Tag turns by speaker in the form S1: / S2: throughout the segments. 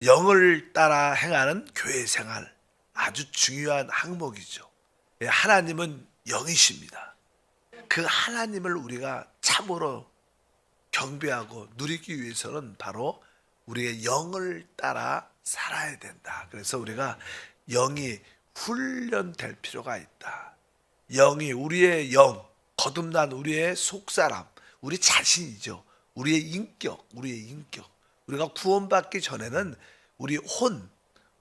S1: 영을 따라 행하는 교회 생활 아주 중요한 항목이죠. 예, 하나님은 영이십니다. 그 하나님을 우리가 참으로 경배하고 누리기 위해서는 바로 우리의 영을 따라 살아야 된다. 그래서 우리가 영이 훈련될 필요가 있다. 영이 우리의 영, 거듭난 우리의 속사람, 우리 자신이죠. 우리의 인격. 우리가 구원받기 전에는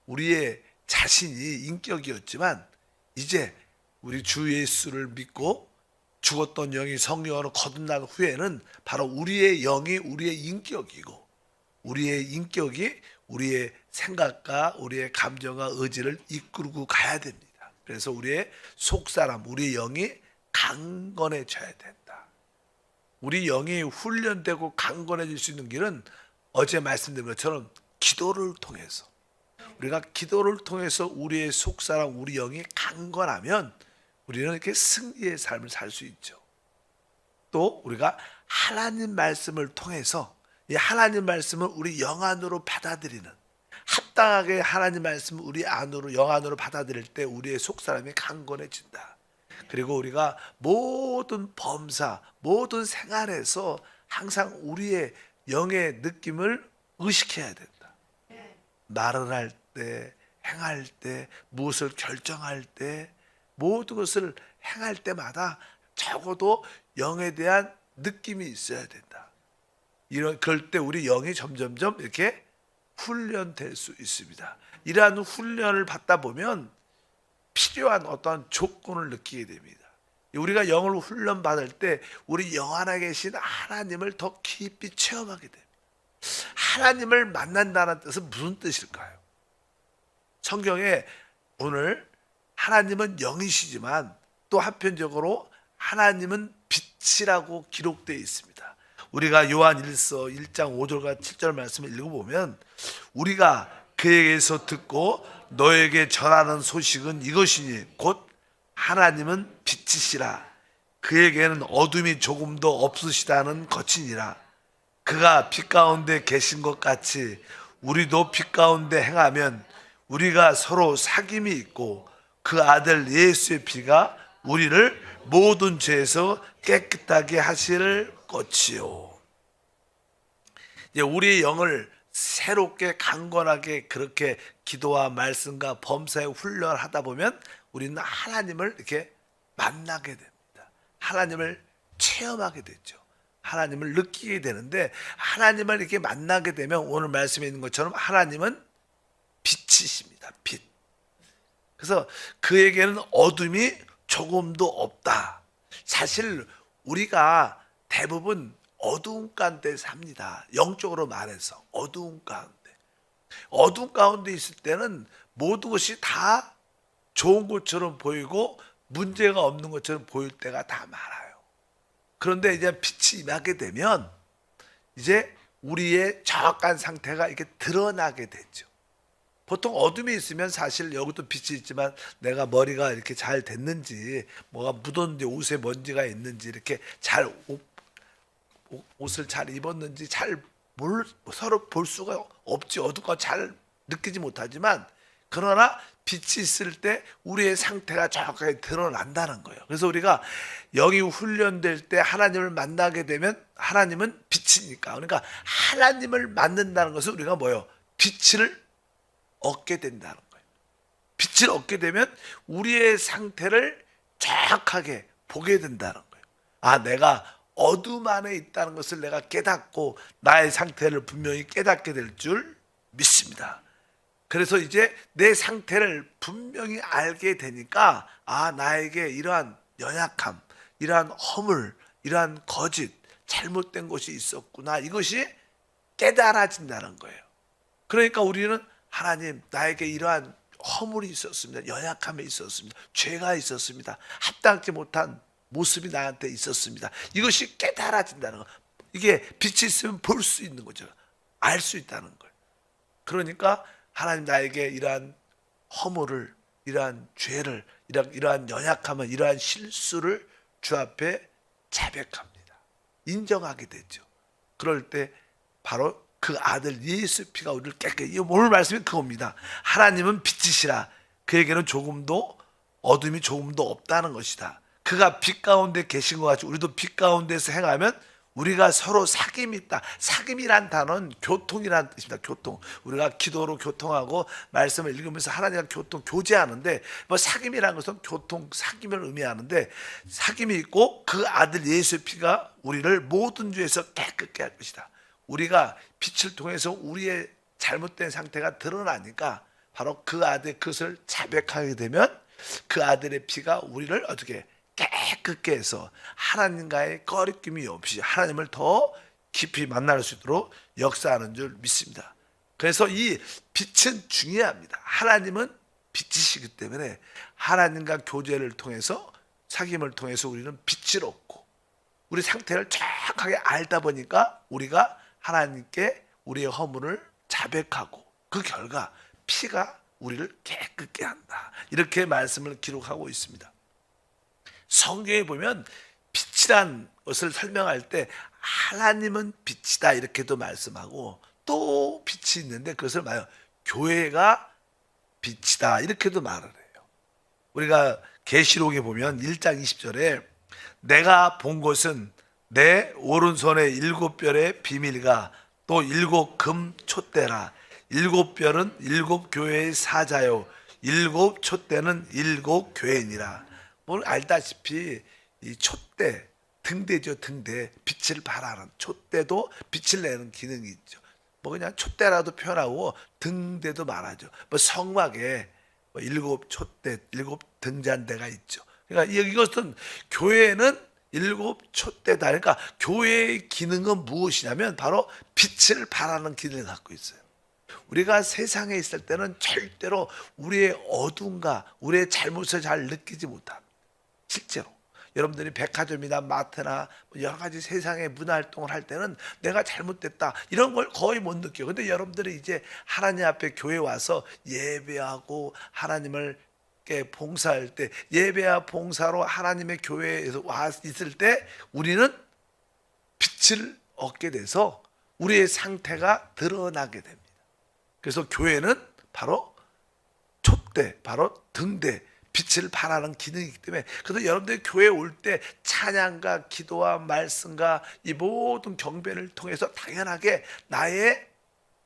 S1: 우리의 자신이 인격이었지만 이제 우리 주 예수를 믿고 죽었던 영이 성령으로 거듭난 후에는 바로 우리의 영이 우리의 인격이고 우리의 인격이 우리의 생각과 우리의 감정과 의지를 이끌고 가야 됩니다. 그래서 우리의 속사람, 우리의 영이 강건해져야 된다. 우리 영이 훈련되고 강건해질 수 있는 길은 어제 말씀드린 것처럼 기도를 통해서 우리가 기도를 통해서 우리의 속사람, 우리 영이 강건하면 우리는 이렇게 승리의 삶을 살 수 있죠. 또 우리가 하나님 말씀을 통해서 이 하나님 말씀을 우리 영 안으로 받아들이는 합당하게 하나님 말씀을 우리 안으로 영 안으로 받아들일 때 우리의 속사람이 강건해진다. 그리고 우리가 모든 범사, 모든 생활에서 항상 우리의 영의 느낌을 의식해야 된다. 말을 할 때, 행할 때, 무엇을 결정할 때, 모든 것을 행할 때마다 적어도 영에 대한 느낌이 있어야 된다. 그럴 때 우리 영이 점점점 이렇게 훈련될 수 있습니다. 이러한 훈련을 받다 보면 필요한 어떠한 조건을 느끼게 됩니다. 우리가 영을 훈련받을 때 우리 영 안에 계신 하나님을 더 깊이 체험하게 됩니다. 하나님을 만난다는 뜻은 무슨 뜻일까요? 성경에 오늘 하나님은 영이시지만 또 한편적으로 하나님은 빛이라고 기록되어 있습니다. 우리가 요한 1서 1장 5절과 7절 말씀을 읽어보면 우리가 그에게서 듣고 너에게 전하는 소식은 이것이니 곧 하나님은 빛이시라. 그에게는 어둠이 조금도 없으시다는 것이니라. 그가 빛 가운데 계신 것 같이 우리도 빛 가운데 행하면 우리가 서로 사귐이 있고 그 아들 예수의 피가 우리를 모든 죄에서 깨끗하게 하실 것이요. 이제 우리의 영을 새롭게 강건하게 그렇게 기도와 말씀과 범사에 훈련하다 보면 우리는 하나님을 이렇게 만나게 됩니다. 하나님을 체험하게 되죠. 하나님을 느끼게 되는데 하나님을 이렇게 만나게 되면 오늘 말씀에 있는 것처럼 하나님은 빛이십니다. 빛. 그래서 그에게는 어둠이 조금도 없다. 사실 우리가 대부분 어두운 가운데 삽니다. 영적으로 말해서 어두운 가운데. 어두운 가운데 있을 때는 모든 것이 다 좋은 것처럼 보이고 문제가 없는 것처럼 보일 때가 다 많아요. 그런데 이제 빛이 임하게 되면 이제 우리의 정확한 상태가 이렇게 드러나게 되죠. 보통 어둠이 있으면 사실 여기도 빛이 있지만 내가 머리가 이렇게 잘 됐는지 뭐가 묻었는지 옷에 먼지가 있는지 이렇게 잘 옷을 잘 입었는지 서로 볼 수가 없지. 어둡고 잘 느끼지 못하지만 그러나 빛이 있을 때 우리의 상태가 정확하게 드러난다는 거예요. 그래서 우리가 영이 훈련될 때 하나님을 만나게 되면 하나님은 빛이니까 그러니까 하나님을 만난다는 것은 우리가 뭐예요? 빛을 얻게 된다는 거예요. 빛을 얻게 되면 우리의 상태를 정확하게 보게 된다는 거예요. 아, 내가 어둠 안에 있다는 것을 내가 깨닫고 나의 상태를 분명히 깨닫게 될 줄 믿습니다. 그래서 이제 내 상태를 분명히 알게 되니까 아, 나에게 이러한 연약함, 이러한 허물, 이러한 거짓, 잘못된 것이 있었구나. 이것이 깨달아진다는 거예요. 그러니까 우리는 하나님, 나에게 이러한 허물이 있었습니다. 연약함이 있었습니다. 죄가 있었습니다. 합당치 못한 모습이 나한테 있었습니다. 이것이 깨달아진다는 거. 이게 빛이 있으면 볼 수 있는 거죠. 알 수 있다는 거예요. 그러니까 하나님 나에게 이러한 허물을, 이러한 죄를, 이러한 연약함을, 이러한 실수를 주 앞에 자백합니다. 인정하게 되죠. 그럴 때 바로 그 아들 예수 피가 우리를 깨끗이, 오늘 말씀이 그겁니다. 하나님은 빛이시라. 그에게는 조금도 어둠이 조금도 없다는 것이다. 그가 빛 가운데 계신 것 같이 우리도 빛 가운데서 행하면 우리가 서로 사귐이 있다. 사귐이란 단어는 교통이란 뜻입니다. 교통. 우리가 기도로 교통하고 말씀을 읽으면서 하나님과 교제하는데, 뭐 사귐이라는 것은 교통, 사귐을 의미하는데, 사귐이 있고 그 아들 예수의 피가 우리를 모든 죄에서 깨끗게 할 것이다. 우리가 빛을 통해서 우리의 잘못된 상태가 드러나니까 바로 그 아들의 그것을 자백하게 되면 그 아들의 피가 우리를 어떻게 깨끗게 해서 하나님과의 거리낌이 없이 하나님을 더 깊이 만날 수 있도록 역사하는 줄 믿습니다. 그래서 이 빛은 중요합니다. 하나님은 빛이시기 때문에 하나님과 교제를 통해서, 사귐을 통해서 우리는 빛을 얻고 우리 상태를 정확하게 알다 보니까 우리가 하나님께 우리의 허물을 자백하고 그 결과 피가 우리를 깨끗게 한다. 이렇게 말씀을 기록하고 있습니다. 성경에 보면 빛이란 것을 설명할 때 하나님은 빛이다 이렇게도 말씀하고, 또 빛이 있는데 그것을 말해요. 교회가 빛이다 이렇게도 말을 해요. 우리가 계시록에 보면 1장 20절에 내가 본 것은 내 오른손에 7별의 비밀과 또 7금 촛대라. 7별은 7교회의 사자요 7촛대는 7교회니라. 오늘 알다시피 이 촛대, 등대죠. 등대, 빛을 발하는 촛대도 빛을 내는 기능이 있죠. 뭐 그냥 촛대라도 표현하고 등대도 말하죠. 뭐 성막에 7촛대, 7등잔대가 있죠. 그러니까 이것은 교회는 7촛대다. 그러니까 교회의 기능은 무엇이냐면 바로 빛을 발하는 기능을 갖고 있어요. 우리가 세상에 있을 때는 절대로 우리의 어둠과 우리의 잘못을 잘 느끼지 못합니다. 실제로 여러분들이 백화점이나 마트나 여러 가지 세상의 문화활동을 할 때는 내가 잘못됐다 이런 걸 거의 못 느껴요. 근데 여러분들이 이제 하나님 앞에 교회 와서 예배하고 하나님을 봉사할 때, 예배와 봉사로 하나님의 교회에서 와 있을 때 우리는 빛을 얻게 돼서 우리의 상태가 드러나게 됩니다. 그래서 교회는 바로 촛대, 바로 등대, 빛을 발하는 기능이기 때문에, 그래서 여러분들이 교회에 올 때 찬양과 기도와 말씀과 이 모든 경배를 통해서 당연하게 나의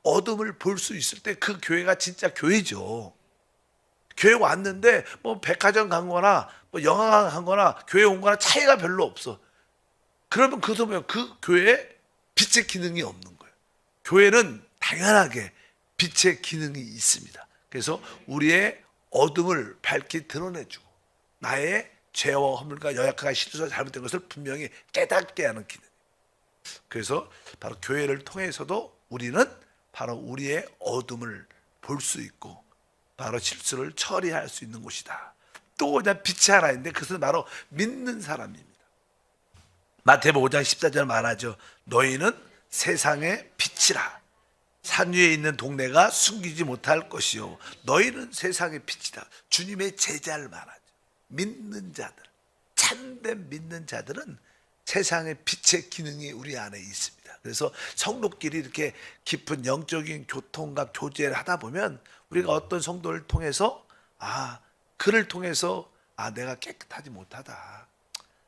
S1: 어둠을 볼 수 있을 때 그 교회가 진짜 교회죠. 교회 왔는데 뭐 백화점 간 거나 뭐 영화관 간 거나 교회 온 거나 차이가 별로 없어. 그러면 그것은 뭐예요? 그 교회에 빛의 기능이 없는 거예요. 교회는 당연하게 빛의 기능이 있습니다. 그래서 우리의 어둠을 밝히 드러내주고 나의 죄와 허물과 연약하고 실수가 잘못된 것을 분명히 깨닫게 하는 기능. 그래서 바로 교회를 통해서도 우리는 바로 우리의 어둠을 볼 수 있고 바로 실수를 처리할 수 있는 곳이다. 또 그냥 빛이 하나 있는데 그것은 바로 믿는 사람입니다. 마태복음 5장 14절 말하죠. 너희는 세상의 빛이라. 산 위에 있는 동네가 숨기지 못할 것이요 너희는 세상의 빛이다. 주님의 제자를 말하죠. 믿는 자들, 참된 믿는 자들은 세상의 빛의 기능이 우리 안에 있습니다. 그래서 성도끼리 이렇게 깊은 영적인 교통과 교제를 하다 보면 우리가 어떤 성도를 통해서 그를 통해서 내가 깨끗하지 못하다.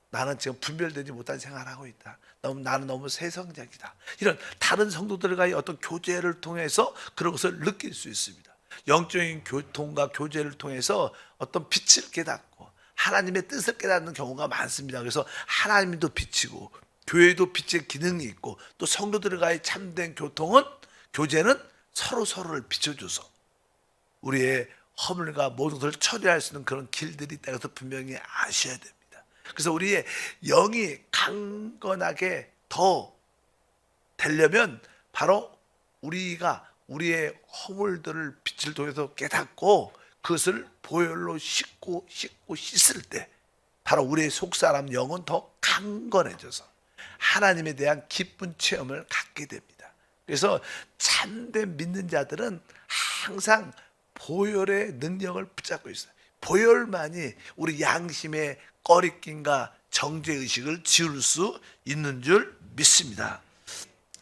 S1: 나는 지금 분별되지 못한 생활을 하고 있다. 나는 너무 세상적이다. 이런 다른 성도들과의 어떤 교제를 통해서 그런 것을 느낄 수 있습니다. 영적인 교통과 교제를 통해서 어떤 빛을 깨닫고 하나님의 뜻을 깨닫는 경우가 많습니다. 그래서 하나님도 빛이고 교회도 빛의 기능이 있고 또 성도들과의 참된 교제는 서로를 비춰줘서 우리의 허물과 모든 것을 처리할 수 있는 그런 길들이 있다는 것을 분명히 아셔야 됩니다. 그래서 우리의 영이 강건하게 더 되려면 바로 우리가 우리의 허물들을 빛을 통해서 깨닫고 그것을 보혈로 씻고 씻을 때 바로 우리의 속사람 영은 더 강건해져서 하나님에 대한 기쁜 체험을 갖게 됩니다. 그래서 참된 믿는 자들은 항상 보혈의 능력을 붙잡고 있어요. 보혈만이 우리 양심의 꺼리낌과 정죄의식을 지울 수 있는 줄 믿습니다.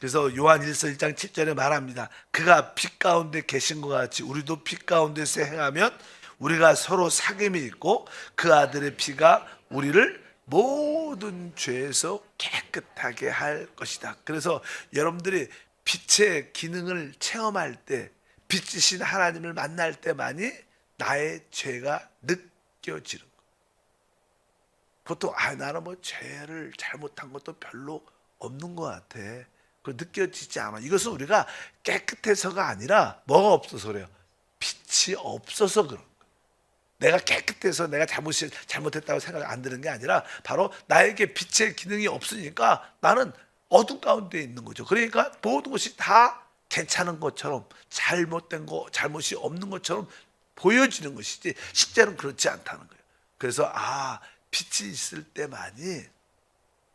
S1: 그래서 요한 1서 1장 7절에 말합니다. 그가 빛 가운데 계신 것 같이 우리도 빛 가운데서 행하면 우리가 서로 사귐이 있고 그 아들의 피가 우리를 모든 죄에서 깨끗하게 할 것이다. 그래서 여러분들이 빛의 기능을 체험할 때, 빛이신 하나님을 만날 때만이 나의 죄가 느껴지는 거예요. 보통 나는 뭐 죄를 잘못한 것도 별로 없는 것 같아. 그 느껴지지 않아. 이것은 우리가 깨끗해서가 아니라 뭐가 없어서 그래요. 빛이 없어서 그런 거예요. 내가 깨끗해서 내가 잘못했다고 생각 안 드는 게 아니라 바로 나에게 빛의 기능이 없으니까 나는 어둠 가운데 있는 거죠. 그러니까 모든 것이 다 괜찮은 것처럼 잘못된 거, 잘못이 없는 것처럼 보여지는 것이지 실제로는 그렇지 않다는 거예요. 그래서 빛이 있을 때만이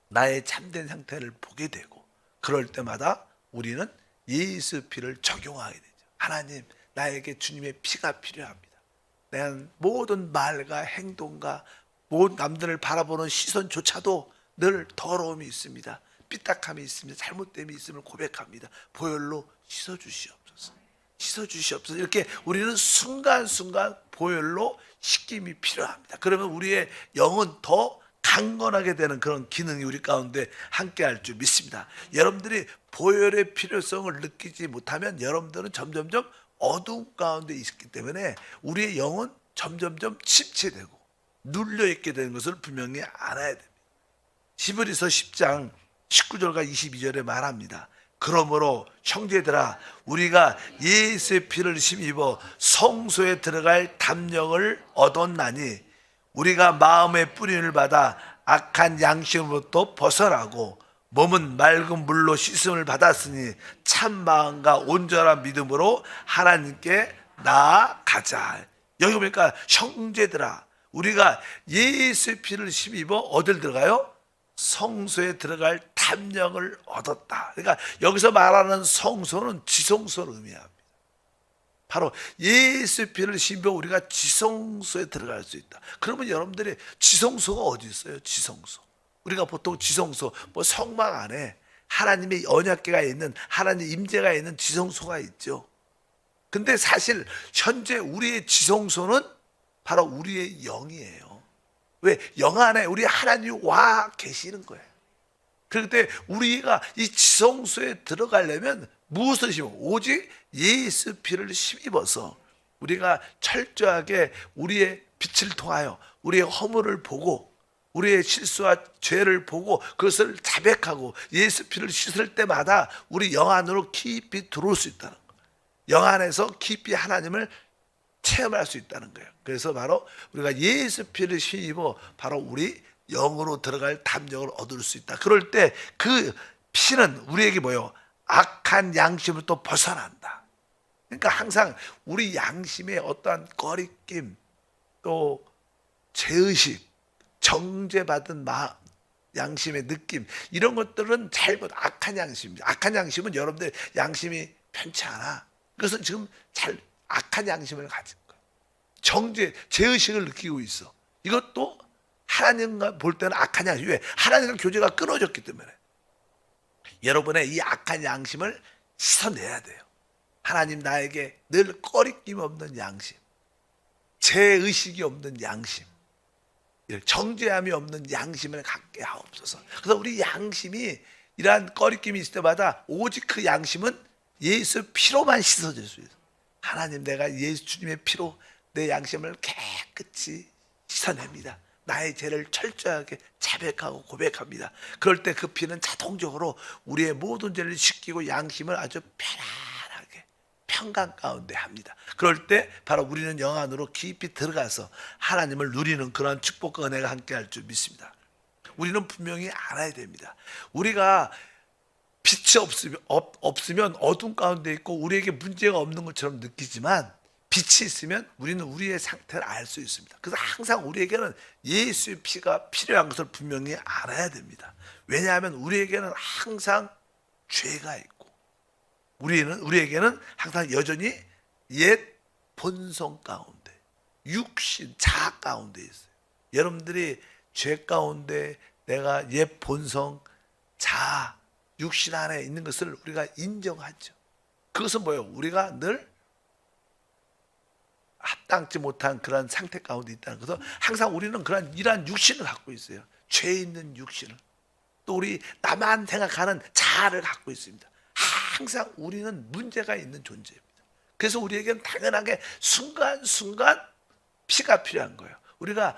S1: 나의 참된 상태를 보게 되고 그럴 때마다 우리는 예수 피를 적용하게 되죠. 하나님, 나에게 주님의 피가 필요합니다. 내 모든 말과 행동과 모든 남들을 바라보는 시선조차도 늘 더러움이 있습니다. 삐딱함이 있습니다. 잘못됨이 있음을 고백합니다. 보혈로 씻어주시옵소서. 씻어주시옵소서. 이렇게 우리는 순간순간 보혈로 씻김이 필요합니다. 그러면 우리의 영은 더 강건하게 되는 그런 기능이 우리 가운데 함께할 줄 믿습니다. 여러분들이 보혈의 필요성을 느끼지 못하면 여러분들은 점점점 어두운 가운데 있기 때문에 우리의 영은 점점점 침체되고 눌려있게 되는 것을 분명히 알아야 됩니다. 히브리서 10장 19절과 22절에 말합니다. 그러므로 형제들아 우리가 예수의 피를 힘입어 성소에 들어갈 담력을 얻었나니 우리가 마음의 뿌림을 받아 악한 양심으로부터 벗어나고 몸은 맑은 물로 씻음을 받았으니 참 마음과 온전한 믿음으로 하나님께 나아가자. 여기 보니까 형제들아 우리가 예수의 피를 힘입어 어딜 들어가요? 성소에 들어갈 담력을 얻었다. 그러니까 여기서 말하는 성소는 지성소를 의미합니다. 바로 예수의 피를 힘입어 우리가 지성소에 들어갈 수 있다. 그러면 여러분들이 지성소가 어디 있어요? 지성소. 우리가 보통 지성소, 뭐 성막 안에 하나님의 언약궤가 있는 하나님의 임재가 있는 지성소가 있죠. 근데 사실 현재 우리의 지성소는 바로 우리의 영이에요. 왜? 영 안에 우리 하나님이 와 계시는 거예요. 그런데 우리가 이 지성소에 들어가려면 무엇을 힘입어? 오직 예수 피를 힘입어서 우리가 철저하게 우리의 빛을 통하여 우리의 허물을 보고 우리의 실수와 죄를 보고 그것을 자백하고 예수 피를 씻을 때마다 우리 영 안으로 깊이 들어올 수 있다는 거예요. 영 안에서 깊이 하나님을 체험할 수 있다는 거예요. 그래서 바로 우리가 예수 피를 힘입어 바로 우리 영으로 들어갈 담력을 얻을 수 있다. 그럴 때 그 피는 우리에게 뭐예요? 악한 양심을 또 벗어난다. 그러니까 항상 우리 양심에 어떠한 꺼리낌 또 죄의식 정죄받은 양심의 느낌 이런 것들은 잘못 악한 양심입니다. 악한 양심은 여러분들 양심이 편치 않아. 그것은 지금 잘 악한 양심을 가진 거예요. 죄의식을 느끼고 있어. 이것도 하나님과 볼 때는 악한 양심. 왜? 하나님과 교제가 끊어졌기 때문에. 여러분의 이 악한 양심을 씻어내야 돼요. 하나님 나에게 늘 꺼리낌 없는 양심, 죄의식이 없는 양심, 정죄함이 없는 양심을 갖게 하옵소서. 그래서 우리 양심이 이러한 꺼리낌이 있을 때마다 오직 그 양심은 예수 피로만 씻어질 수 있어요. 하나님 내가 예수 주님의 피로 내 양심을 깨끗이 씻어냅니다. 나의 죄를 철저하게 자백하고 고백합니다. 그럴 때 그 피는 자동적으로 우리의 모든 죄를 씻기고 양심을 아주 편안하게 평강 가운데 합니다. 그럴 때 바로 우리는 영 안으로 깊이 들어가서 하나님을 누리는 그런 축복과 은혜가 함께할 줄 믿습니다. 우리는 분명히 알아야 됩니다. 우리가 빛이 없으면 어둠 가운데 있고 우리에게 문제가 없는 것처럼 느끼지만 빛이 있으면 우리는 우리의 상태를 알 수 있습니다. 그래서 항상 우리에게는 예수의 피가 필요한 것을 분명히 알아야 됩니다. 왜냐하면 우리에게는 항상 죄가 있고 우리에게는 항상 여전히 옛 본성 가운데 육신 자아 가운데 있어요. 여러분들이 죄 가운데 내가 옛 본성 자아 육신 안에 있는 것을 우리가 인정하죠. 그것은 뭐예요? 우리가 늘 합당치 못한 그런 상태 가운데 있다는 것은 항상 우리는 그런 이러한 육신을 갖고 있어요. 죄 있는 육신을. 또 우리 나만 생각하는 자아를 갖고 있습니다. 항상 우리는 문제가 있는 존재입니다. 그래서 우리에게는 당연하게 순간순간 피가 필요한 거예요. 우리가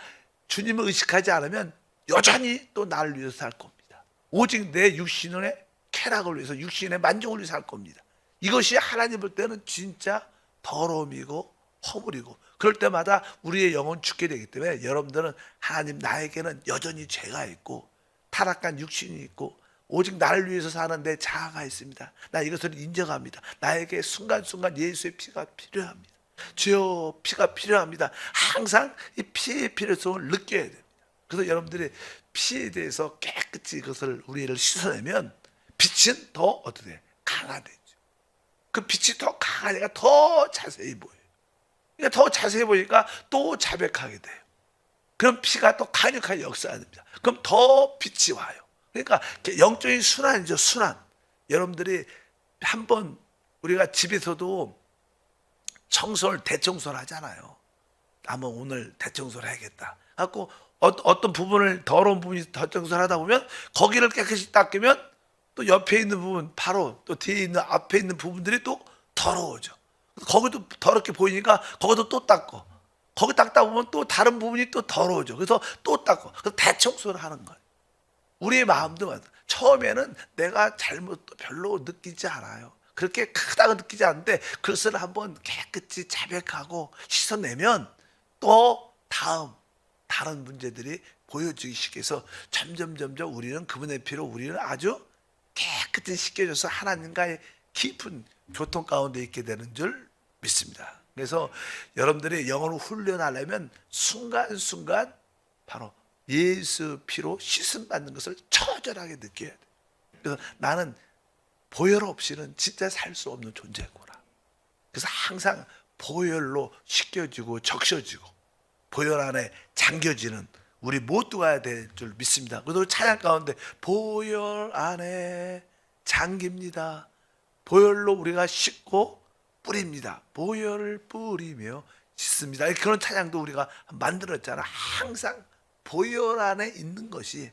S1: 주님을 의식하지 않으면 여전히 또 나를 위해서 살 겁니다. 오직 내 육신의 쾌락을 위해서, 육신의 만족을 위해서 살 겁니다. 이것이 하나님 볼 때는 진짜 더러움이고 허물이고, 그럴 때마다 우리의 영혼 죽게 되기 때문에 여러분들은 하나님, 나에게는 여전히 죄가 있고 타락한 육신이 있고 오직 나를 위해서 사는 내 자아가 있습니다. 나 이것을 인정합니다. 나에게 순간순간 예수의 피가 필요합니다. 주여, 피가 필요합니다. 항상 이 피의 필요성을 느껴야 됩니다. 그래서 여러분들이 피에 대해서 깨끗이 그것을 우리를 씻어내면 빛은 더 어떻게 돼? 강화되죠. 그 빛이 더 강하니까 더 자세히 보여요. 그러니까 더 자세히 보니까 또 자백하게 돼요. 그럼 피가 또 강력하게 역사됩니다. 그럼 더 빛이 와요. 그러니까 영적인 순환이죠, 순환. 여러분들이 한번 우리가 집에서도 대청소를 하잖아요. 한번 오늘 대청소를 해야겠다. 갖고 어떤 부분을, 더러운 부분이 대청소를 하다 보면 거기를 깨끗이 닦으면 또 옆에 있는 부분, 바로 또 뒤에 있는, 앞에 있는 부분들이 또 더러워져. 거기도 더럽게 보이니까 거기도 또 닦고, 거기 닦다 보면 또 다른 부분이 또 더러워져. 그래서 또 닦고, 그래서 대청소를 하는 거예요. 우리의 마음도 처음에는 내가 잘못도 별로 느끼지 않아요. 그렇게 크다고 느끼지 않는데 그것을 한번 깨끗이 자백하고 씻어내면 또 다른 문제들이 보여지기 시작해서 점점 우리는 그분의 피로 우리는 아주 깨끗이 씻겨져서 하나님과의 깊은 교통 가운데 있게 되는 줄 믿습니다. 그래서 여러분들이 영혼을 훈련하려면 순간순간 바로 예수 피로 씻음 받는 것을 처절하게 느껴야 돼요. 그래서 나는 보혈 없이는 진짜 살 수 없는 존재구나. 그래서 항상 보혈로 씻겨지고 적셔지고 보혈 안에 잠겨지는 우리 모두가 될 줄 믿습니다. 그래서 찬양 가운데 보혈 안에 잠깁니다. 보혈로 우리가 씻고 뿌립니다. 보혈을 뿌리며 씻습니다. 그런 찬양도 우리가 만들었잖아. 항상 보혈 안에 있는 것이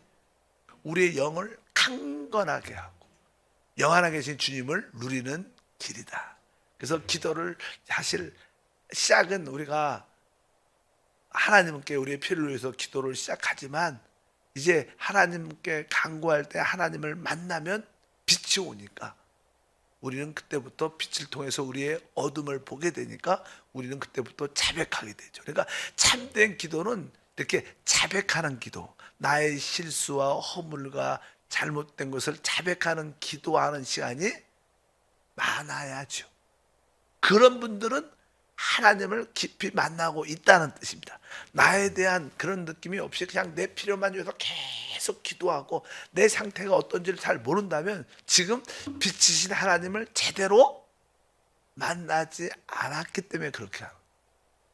S1: 우리의 영을 강건하게 하고 영 안에 계신 주님을 누리는 길이다. 그래서 기도를 사실 시작은 우리가 하나님께 우리의 피를 위해서 기도를 시작하지만 이제 하나님께 간구할 때 하나님을 만나면 빛이 오니까 우리는 그때부터 빛을 통해서 우리의 어둠을 보게 되니까 우리는 그때부터 자백하게 되죠. 그러니까 참된 기도는 이렇게 자백하는 기도, 나의 실수와 허물과 잘못된 것을 자백하는 기도하는 시간이 많아야죠. 그런 분들은 하나님을 깊이 만나고 있다는 뜻입니다. 나에 대한 그런 느낌이 없이 그냥 내 필요만 위해서 계속 기도하고 내 상태가 어떤지를 잘 모른다면 지금 빛이신 하나님을 제대로 만나지 않았기 때문에 그렇게 하는 거예요.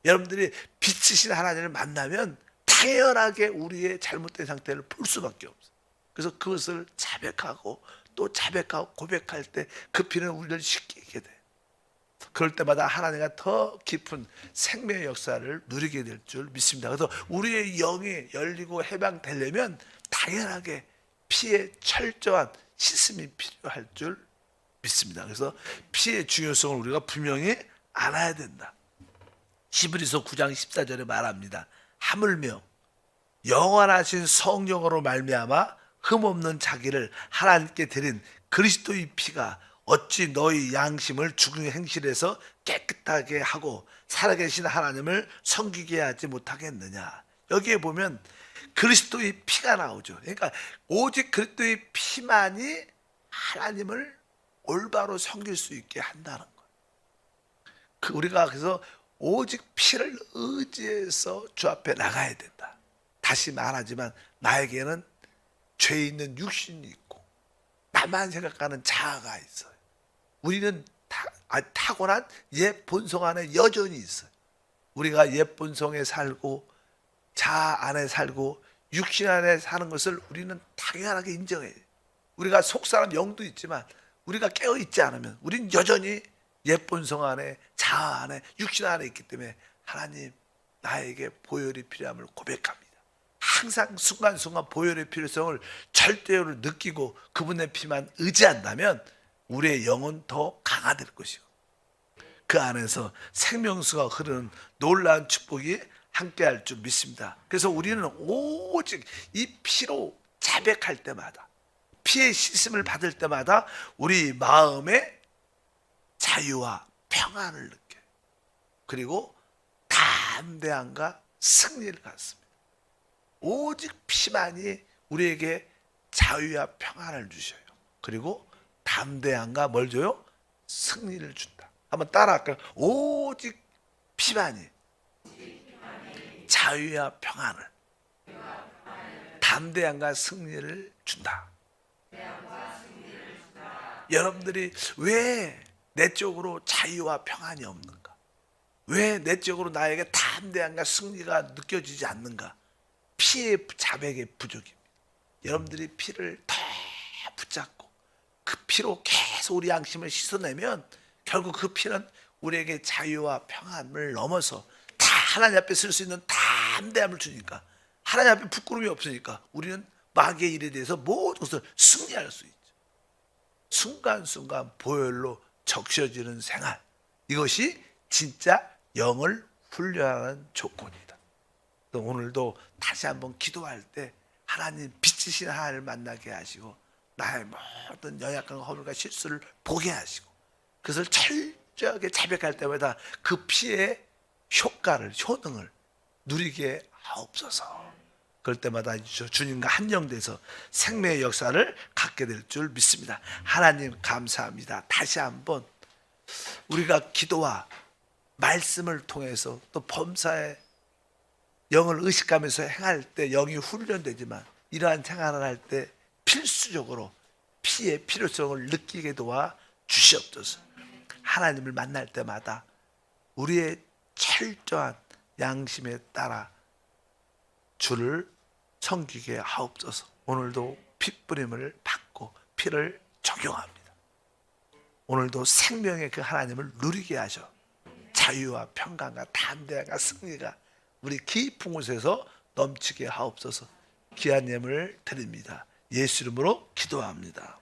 S1: 여러분들이 빛이신 하나님을 만나면 당연하게 우리의 잘못된 상태를 볼 수밖에 없어요. 그래서 그것을 자백하고 또 자백하고 고백할 때 그 피는 우리를 씻기게 돼요. 그럴 때마다 하나님과 더 깊은 생명의 역사를 누리게 될 줄 믿습니다. 그래서 우리의 영이 열리고 해방되려면 당연하게 피의 철저한 씻음이 필요할 줄 믿습니다. 그래서 피의 중요성을 우리가 분명히 알아야 된다. 히브리서 9장 14절에 말합니다. 하물며 영원하신 성령으로 말미암아 흠없는 자기를 하나님께 드린 그리스도의 피가 어찌 너희 양심을 죽은 행실에서 깨끗하게 하고 살아계신 하나님을 섬기게 하지 못하겠느냐. 여기에 보면 그리스도의 피가 나오죠. 그러니까 오직 그리스도의 피만이 하나님을 올바로 섬길 수 있게 한다는 거예요. 우리가 그래서 오직 피를 의지해서 주 앞에 나가야 된다. 다시 말하지만 나에게는 죄 있는 육신이 있고 나만 생각하는 자아가 있어요. 우리는 타고난 옛 본성 안에 여전히 있어요. 우리가 옛 본성에 살고 자아 안에 살고 육신 안에 사는 것을 우리는 당연하게 인정해요. 우리가 속사람 영도 있지만 우리가 깨어 있지 않으면 우린 여전히 옛본성 안에 자아 안에 육신 안에 있기 때문에 하나님 나에게 보혈이 필요함을 고백합니다. 항상 순간순간 보혈의 필요성을 절대로 느끼고 그분의 피만 의지한다면 우리의 영은 더 강화될 것이고 그 안에서 생명수가 흐르는 놀라운 축복이 함께할 줄 믿습니다. 그래서 우리는 오직 이 피로 자백할 때마다 피의 씻음을 받을 때마다 우리 마음에 자유와 평안을 느껴요. 그리고 담대함과 승리를 갖습니다. 오직 피만이 우리에게 자유와 평안을 주셔요. 그리고 담대함과 뭘 줘요? 승리를 준다. 한번 따라할까요? 오직 피만이 자유와 평안을, 담대함과 승리를 준다. 여러분들이 왜 내적으로 자유와 평안이 없는가? 왜 내적으로 나에게 담대함과 승리가 느껴지지 않는가? 피의 자백의 부족입니다. 여러분들이 피를 더 붙잡고 그 피로 계속 우리 양심을 씻어내면 결국 그 피는 우리에게 자유와 평안을 넘어서 다 하나님 앞에 쓸 수 있는 담대함을 주니까, 하나님 앞에 부끄러움이 없으니까 우리는 마귀의 일에 대해서 모든 것을 승리할 수 있죠. 순간순간 보혈로 적셔지는 생활, 이것이 진짜 영을 훈련하는 조건이다. 오늘도 다시 한번 기도할 때 하나님 빛이신 하나님을 만나게 하시고 나의 모든 연약함과 허물과 실수를 보게 하시고 그것을 철저하게 자백할 때마다 그 피의 효과를, 효능을 누리게 하옵소서. 그럴 때마다 주님과 한영돼서 생명의 역사를 갖게 될 줄 믿습니다. 하나님 감사합니다. 다시 한번 우리가 기도와 말씀을 통해서 또 범사에 영을 의식하면서 행할 때 영이 훈련되지만 이러한 생활을 할 때 필수적으로 피의 필요성을 느끼게 도와 주시옵소서. 하나님을 만날 때마다 우리의 철저한 양심에 따라 주를 섬기게 하옵소서. 오늘도 핏부림을 받고 피를 적용합니다. 오늘도 생명의 그 하나님을 누리게 하셔 자유와 평강과 담대함과 승리가 우리 깊은 곳에서 넘치게 하옵소서. 귀한 예물 드립니다. 예수 이름으로 기도합니다.